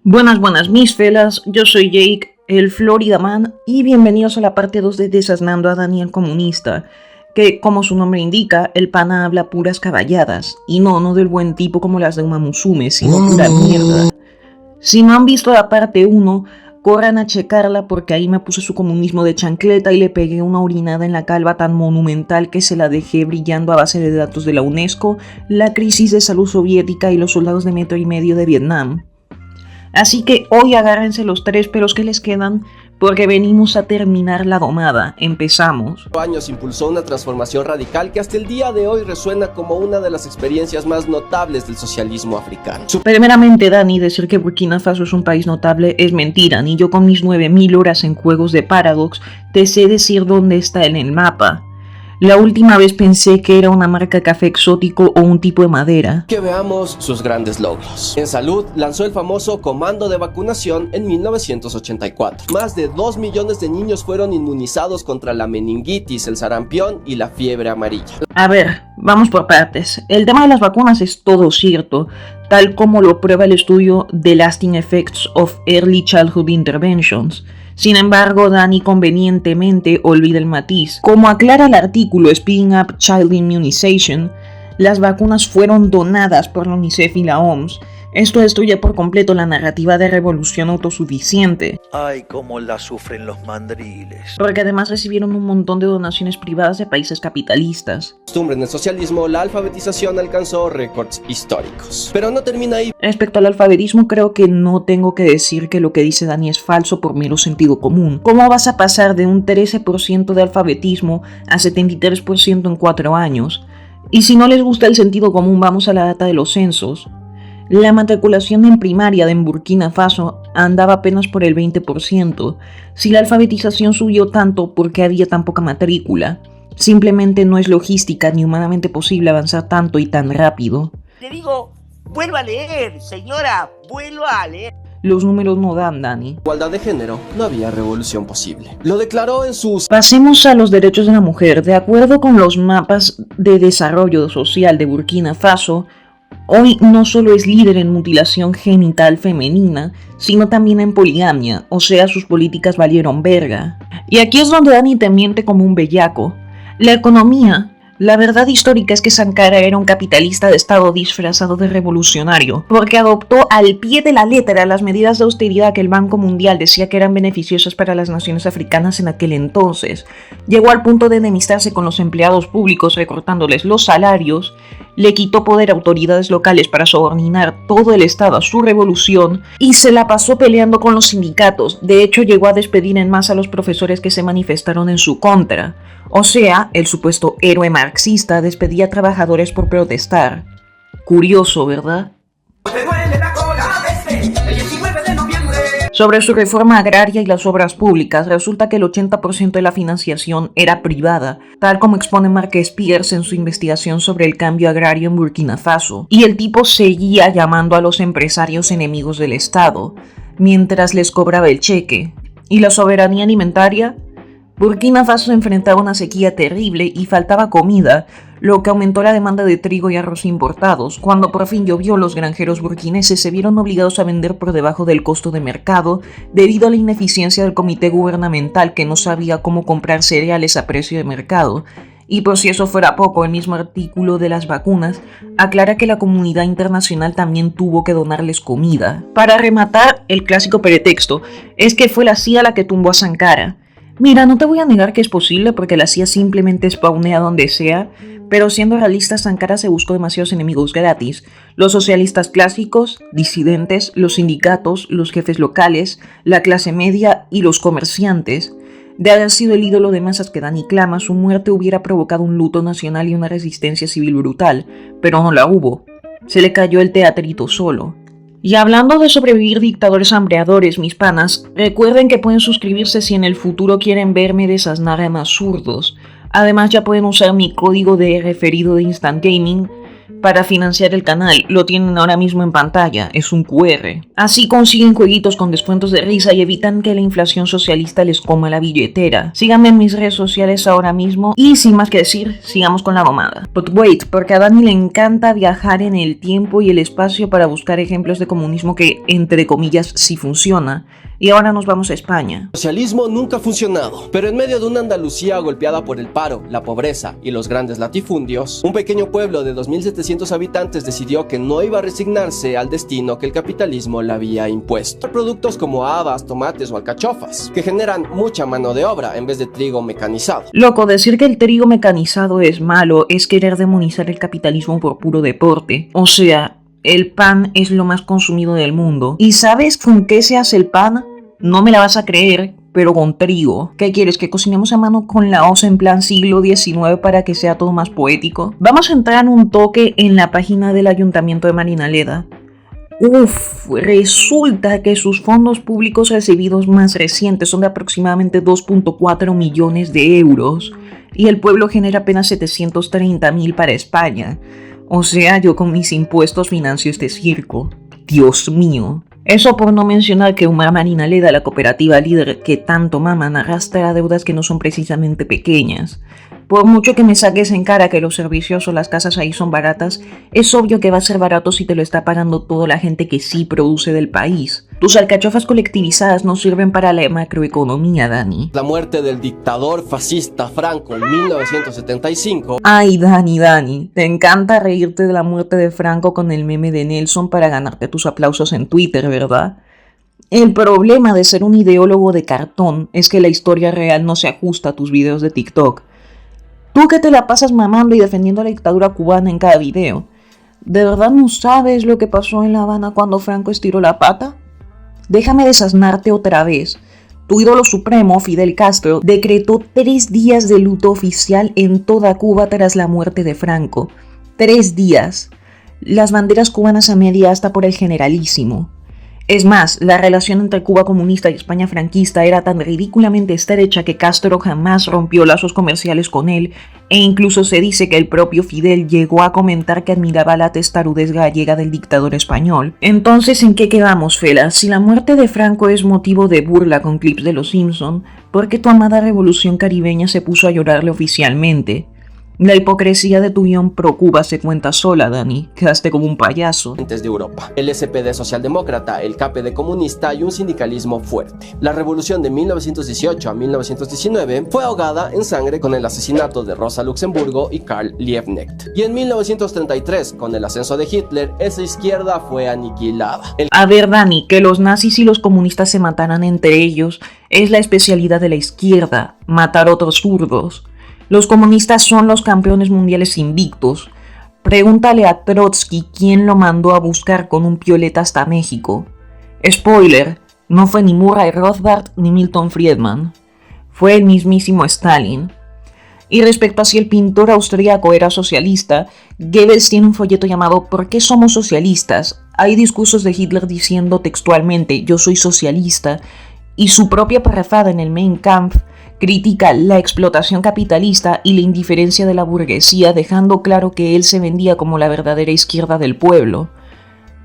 Buenas mis felas, yo soy Jake, el Florida Man, y bienvenidos a la parte 2 de Desasnando a Dani el Comunista, que como su nombre indica, el pana habla puras caballadas, y no del buen tipo como las de Uma Musume, sino pura mierda. Si no han visto la parte 1, corran a checarla porque ahí me puse su comunismo de chancleta y le pegué una orinada en la calva tan monumental que se la dejé brillando a base de datos de la UNESCO, la crisis de salud soviética y los soldados de metro y medio de Vietnam. Así que hoy agárrense los 3 pelos que les quedan porque venimos a terminar la domada. Empezamos. Años impulsó una transformación radical que hasta el día de hoy resuena como una de las experiencias más notables del socialismo africano. Primeramente, Dani, decir que Burkina Faso es un país notable es mentira. Ni yo con mis 9000 horas en juegos de Paradox te sé decir dónde está en el mapa. La última vez pensé que era una marca de café exótico o un tipo de madera. Que veamos sus grandes logros. En salud, lanzó el famoso Comando de Vacunación en 1984. Más de 2 millones de niños fueron inmunizados contra la meningitis, el sarampión y la fiebre amarilla. A ver, vamos por partes. El tema de las vacunas es todo cierto, tal como lo prueba el estudio The Lasting Effects of Early Childhood Interventions. Sin embargo, Dani convenientemente olvida el matiz. Como aclara el artículo Speeding Up Child Immunization, las vacunas fueron donadas por la UNICEF y la OMS. Esto destruye por completo la narrativa de revolución autosuficiente. Ay, cómo la sufren los mandriles. Porque además recibieron un montón de donaciones privadas de países capitalistas. Costumbre en el socialismo, la alfabetización alcanzó récords históricos. Pero no termina ahí. Respecto al alfabetismo, creo que no tengo que decir que lo que dice Dani es falso por mero sentido común. ¿Cómo vas a pasar de un 13% de alfabetismo a 73% en 4 años? Y si no les gusta el sentido común, vamos a la data de los censos. La matriculación en primaria en Burkina Faso andaba apenas por el 20%. Si la alfabetización subió tanto, ¿por qué había tan poca matrícula? Simplemente no es logística ni humanamente posible avanzar tanto y tan rápido. Le digo, vuelva a leer, señora, vuelva a leer. Los números no dan, Dani. Igualdad de género, no había revolución posible. Lo declaró en sus... Pasemos a los derechos de la mujer. De acuerdo con los mapas de desarrollo social de Burkina Faso, hoy no solo es líder en mutilación genital femenina, sino también en poligamia, o sea, sus políticas valieron verga. Y aquí es donde Dani te miente como un bellaco. La economía. La verdad histórica es que Sankara era un capitalista de estado disfrazado de revolucionario, porque adoptó al pie de la letra las medidas de austeridad que el Banco Mundial decía que eran beneficiosas para las naciones africanas en aquel entonces. Llegó al punto de enemistarse con los empleados públicos recortándoles los salarios, le quitó poder a autoridades locales para subordinar todo el estado a su revolución y se la pasó peleando con los sindicatos. De hecho, llegó a despedir en masa a los profesores que se manifestaron en su contra. O sea, el supuesto héroe marxista despedía a trabajadores por protestar. Curioso, ¿verdad? Sobre su reforma agraria y las obras públicas, resulta que el 80% de la financiación era privada, tal como expone Márquez Pierce en su investigación sobre el cambio agrario en Burkina Faso. Y el tipo seguía llamando a los empresarios enemigos del Estado, mientras les cobraba el cheque. ¿Y la soberanía alimentaria? Burkina Faso enfrentaba una sequía terrible y faltaba comida, lo que aumentó la demanda de trigo y arroz importados. Cuando por fin llovió, los granjeros burkineses se vieron obligados a vender por debajo del costo de mercado debido a la ineficiencia del comité gubernamental que no sabía cómo comprar cereales a precio de mercado. Y por si eso fuera poco, el mismo artículo de las vacunas aclara que la comunidad internacional también tuvo que donarles comida. Para rematar, el clásico pretexto es que fue la CIA la que tumbó a Sankara. Mira, no te voy a negar que es posible porque la CIA simplemente spawnea donde sea, pero siendo realistas, Sankara se buscó demasiados enemigos gratis. Los socialistas clásicos, disidentes, los sindicatos, los jefes locales, la clase media y los comerciantes. De haber sido el ídolo de masas que Dani clama, su muerte hubiera provocado un luto nacional y una resistencia civil brutal, pero no la hubo. Se le cayó el teatrito solo. Y hablando de sobrevivir dictadores hambreadores, mis panas, recuerden que pueden suscribirse si en el futuro quieren verme desasnar a más zurdos. Además ya pueden usar mi código de referido de Instant Gaming para financiar el canal. Lo tienen ahora mismo en pantalla, es un QR. Así consiguen jueguitos con descuentos de risa y evitan que la inflación socialista les coma la billetera. Síganme en mis redes sociales ahora mismo y sin más que decir, sigamos con la mamada. But wait, porque a Dani le encanta viajar en el tiempo y el espacio para buscar ejemplos de comunismo que, entre comillas, sí funciona. Y ahora nos vamos a España. El socialismo nunca ha funcionado, pero en medio de una Andalucía golpeada por el paro, la pobreza y los grandes latifundios, un pequeño pueblo de 2.700 habitantes decidió que no iba a resignarse al destino que el capitalismo le había impuesto. Productos como habas, tomates o alcachofas, que generan mucha mano de obra en vez de trigo mecanizado. Loco, decir que el trigo mecanizado es malo es querer demonizar el capitalismo por puro deporte. O sea, el pan es lo más consumido del mundo. ¿Y sabes con qué se hace el pan? No me la vas a creer, pero con trigo. ¿Qué quieres? ¿Que cocinemos a mano con la hoz en plan siglo XIX para que sea todo más poético? Vamos a entrar un toque en la página del Ayuntamiento de Marinaleda. Resulta que sus fondos públicos recibidos más recientes son de aproximadamente 2.4 millones de euros y el pueblo genera apenas 730.000 para España. O sea, yo con mis impuestos financio este circo. Dios mío. Eso por no mencionar que Umar Marinaleda, la cooperativa líder que tanto maman, arrastra deudas que no son precisamente pequeñas. Por mucho que me saques en cara que los servicios o las casas ahí son baratas, es obvio que va a ser barato si te lo está pagando toda la gente que sí produce del país. Tus alcachofas colectivizadas no sirven para la macroeconomía, Dani. La muerte del dictador fascista Franco en 1975. Ay, Dani, te encanta reírte de la muerte de Franco con el meme de Nelson para ganarte tus aplausos en Twitter, ¿verdad? El problema de ser un ideólogo de cartón es que la historia real no se ajusta a tus videos de TikTok. Tú que te la pasas mamando y defendiendo la dictadura cubana en cada video, ¿de verdad no sabes lo que pasó en La Habana cuando Franco estiró la pata? Déjame desasnarte otra vez. Tu ídolo supremo, Fidel Castro, decretó 3 días de luto oficial en toda Cuba tras la muerte de Franco. 3 días. Las banderas cubanas a media asta por el generalísimo. Es más, la relación entre Cuba comunista y España franquista era tan ridículamente estrecha que Castro jamás rompió lazos comerciales con él, e incluso se dice que el propio Fidel llegó a comentar que admiraba la testarudez gallega del dictador español. Entonces, ¿en qué quedamos, Fela? Si la muerte de Franco es motivo de burla con clips de Los Simpson, ¿por qué tu amada revolución caribeña se puso a llorarle oficialmente? La hipocresía de tu guión pro Cuba se cuenta sola, Dani. Quedaste como un payaso. De Europa. El SPD socialdemócrata, el KPD comunista y un sindicalismo fuerte. La revolución de 1918 a 1919 fue ahogada en sangre con el asesinato de Rosa Luxemburgo y Karl Liebknecht. Y en 1933, con el ascenso de Hitler, esa izquierda fue aniquilada. A ver, Dani, que los nazis y los comunistas se mataran entre ellos es la especialidad de la izquierda, matar otros zurdos. Los comunistas son los campeones mundiales invictos. Pregúntale a Trotsky quién lo mandó a buscar con un pioleta hasta México. Spoiler, no fue ni Murray Rothbard ni Milton Friedman. Fue el mismísimo Stalin. Y respecto a si el pintor austríaco era socialista, Goebbels tiene un folleto llamado ¿Por qué somos socialistas? Hay discursos de Hitler diciendo textualmente yo soy socialista, y su propia parrafada en el Mein Kampf critica la explotación capitalista y la indiferencia de la burguesía, dejando claro que él se vendía como la verdadera izquierda del pueblo.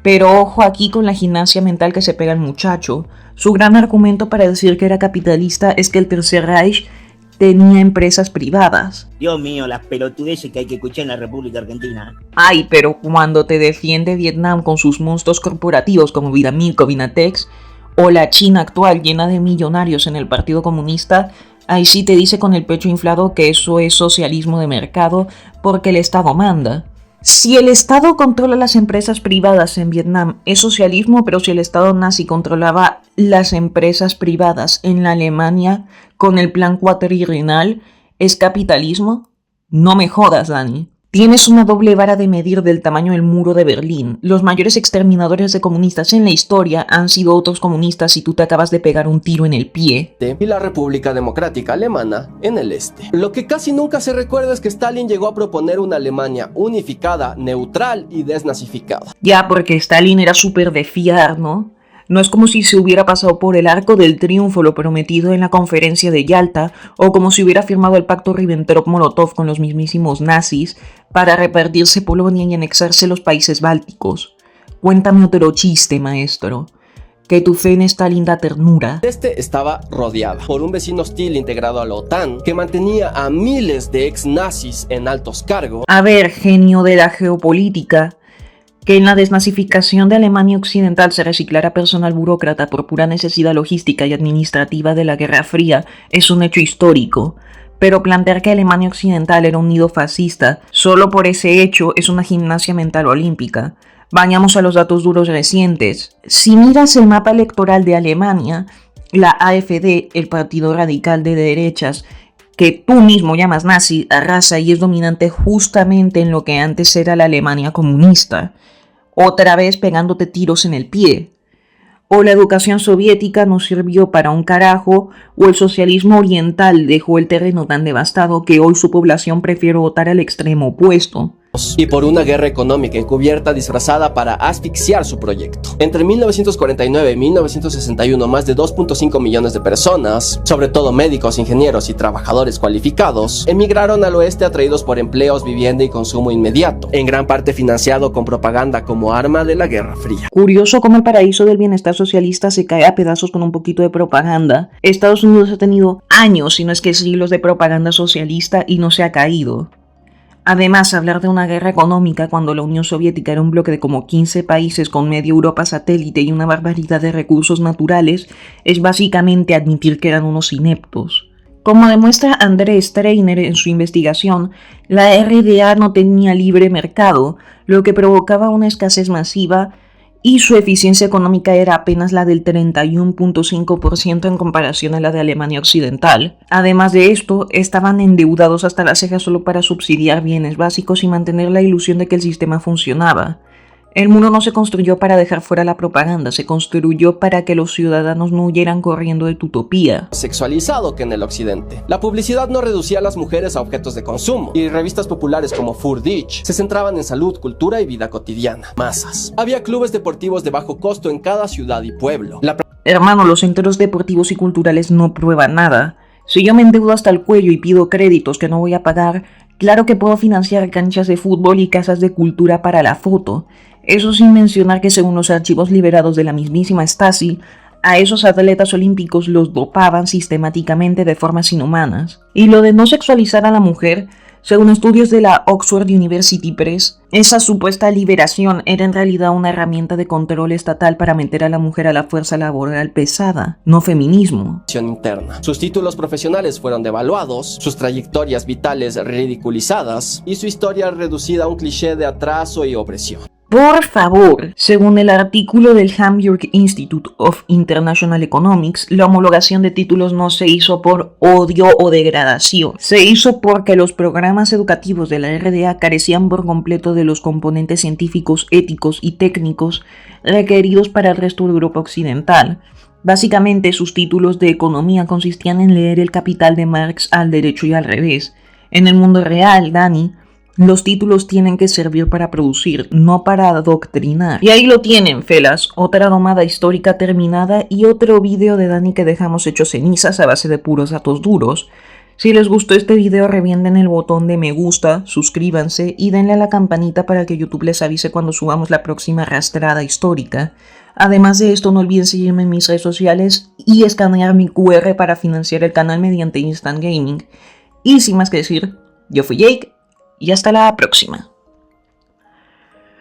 Pero ojo aquí con la gimnasia mental que se pega el muchacho. Su gran argumento para decir que era capitalista es que el Tercer Reich tenía empresas privadas. Dios mío, las pelotudeces que hay que escuchar en la República Argentina. Ay, pero cuando te defiende Vietnam con sus monstruos corporativos como Vinamilk, Vinatex, o la China actual llena de millonarios en el Partido Comunista, ahí sí te dice con el pecho inflado que eso es socialismo de mercado porque el Estado manda. Si el Estado controla las empresas privadas en Vietnam es socialismo, pero si el Estado nazi controlaba las empresas privadas en la Alemania con el plan cuatrienal, ¿es capitalismo? No me jodas, Dani. Tienes una doble vara de medir del tamaño del muro de Berlín. Los mayores exterminadores de comunistas en la historia han sido otros comunistas y tú te acabas de pegar un tiro en el pie. Y la República Democrática Alemana en el este. Lo que casi nunca se recuerda es que Stalin llegó a proponer una Alemania unificada, neutral y desnazificada. Ya, porque Stalin era súper de fiar, ¿no? No es como si se hubiera pasado por el arco del triunfo lo prometido en la conferencia de Yalta, o como si hubiera firmado el pacto Ribbentrop-Molotov con los mismísimos nazis para repartirse Polonia y anexarse los países bálticos. Cuéntame otro chiste, maestro. Que tu fe en esta linda ternura. Este estaba rodeada por un vecino hostil integrado a la OTAN que mantenía a miles de ex nazis en altos cargos. A ver, genio de la geopolítica, que en la desnazificación de Alemania Occidental se reciclara personal burócrata por pura necesidad logística y administrativa de la Guerra Fría es un hecho histórico. Pero plantear que Alemania Occidental era un nido fascista solo por ese hecho es una gimnasia mental olímpica. Vayamos a los datos duros recientes. Si miras el mapa electoral de Alemania, la AfD, el partido radical de derechas, que tú mismo llamas nazi, arrasa y es dominante justamente en lo que antes era la Alemania comunista. Otra vez pegándote tiros en el pie. O la educación soviética no sirvió para un carajo, o el socialismo oriental dejó el terreno tan devastado que hoy su población prefiere votar al extremo opuesto. Y por una guerra económica encubierta disfrazada para asfixiar su proyecto. Entre 1949 y 1961, más de 2.5 millones de personas, sobre todo médicos, ingenieros y trabajadores cualificados, emigraron al oeste atraídos por empleos, vivienda y consumo inmediato, en gran parte financiado con propaganda como arma de la Guerra Fría. Curioso cómo el paraíso del bienestar socialista se cae a pedazos con un poquito de propaganda. Estados Unidos ha tenido años, si no es que siglos, de propaganda socialista y no se ha caído. Además, hablar de una guerra económica cuando la Unión Soviética era un bloque de como 15 países con media Europa satélite y una barbaridad de recursos naturales es básicamente admitir que eran unos ineptos. Como demuestra André Streiner en su investigación, la RDA no tenía libre mercado, lo que provocaba una escasez masiva y su eficiencia económica era apenas la del 31.5% en comparación a la de Alemania Occidental. Además de esto, estaban endeudados hasta las cejas solo para subsidiar bienes básicos y mantener la ilusión de que el sistema funcionaba. El muro no se construyó para dejar fuera la propaganda, se construyó para que los ciudadanos no huyeran corriendo de tu utopía. Sexualizado que en el occidente. La publicidad no reducía a las mujeres a objetos de consumo, y revistas populares como Furdich se centraban en salud, cultura y vida cotidiana. Masas. Había clubes deportivos de bajo costo en cada ciudad y pueblo. Hermano, los centros deportivos y culturales no prueban nada. Si yo me endeudo hasta el cuello y pido créditos que no voy a pagar, claro que puedo financiar canchas de fútbol y casas de cultura para la foto. Eso sin mencionar que según los archivos liberados de la mismísima Stasi, a esos atletas olímpicos los dopaban sistemáticamente de formas inhumanas. Y lo de no sexualizar a la mujer, según estudios de la Oxford University Press, esa supuesta liberación era en realidad una herramienta de control estatal para meter a la mujer a la fuerza laboral pesada, no feminismo. Interna. Sus títulos profesionales fueron devaluados, sus trayectorias vitales ridiculizadas y su historia reducida a un cliché de atraso y opresión. Por favor, según el artículo del Hamburg Institute of International Economics, la homologación de títulos no se hizo por odio o degradación. Se hizo porque los programas educativos de la RDA carecían por completo de los componentes científicos, éticos y técnicos requeridos para el resto de Europa Occidental. Básicamente, sus títulos de economía consistían en leer El Capital de Marx al derecho y al revés. En el mundo real, Dani, los títulos tienen que servir para producir, no para adoctrinar. Y ahí lo tienen, felas. Otra domada histórica terminada y otro video de Dani que dejamos hecho cenizas a base de puros datos duros. Si les gustó este video, revienten el botón de me gusta, suscríbanse y denle a la campanita para que YouTube les avise cuando subamos la próxima arrastrada histórica. Además de esto, no olviden seguirme en mis redes sociales y escanear mi QR para financiar el canal mediante Instant Gaming. Y sin más que decir, yo fui Jake y hasta la próxima.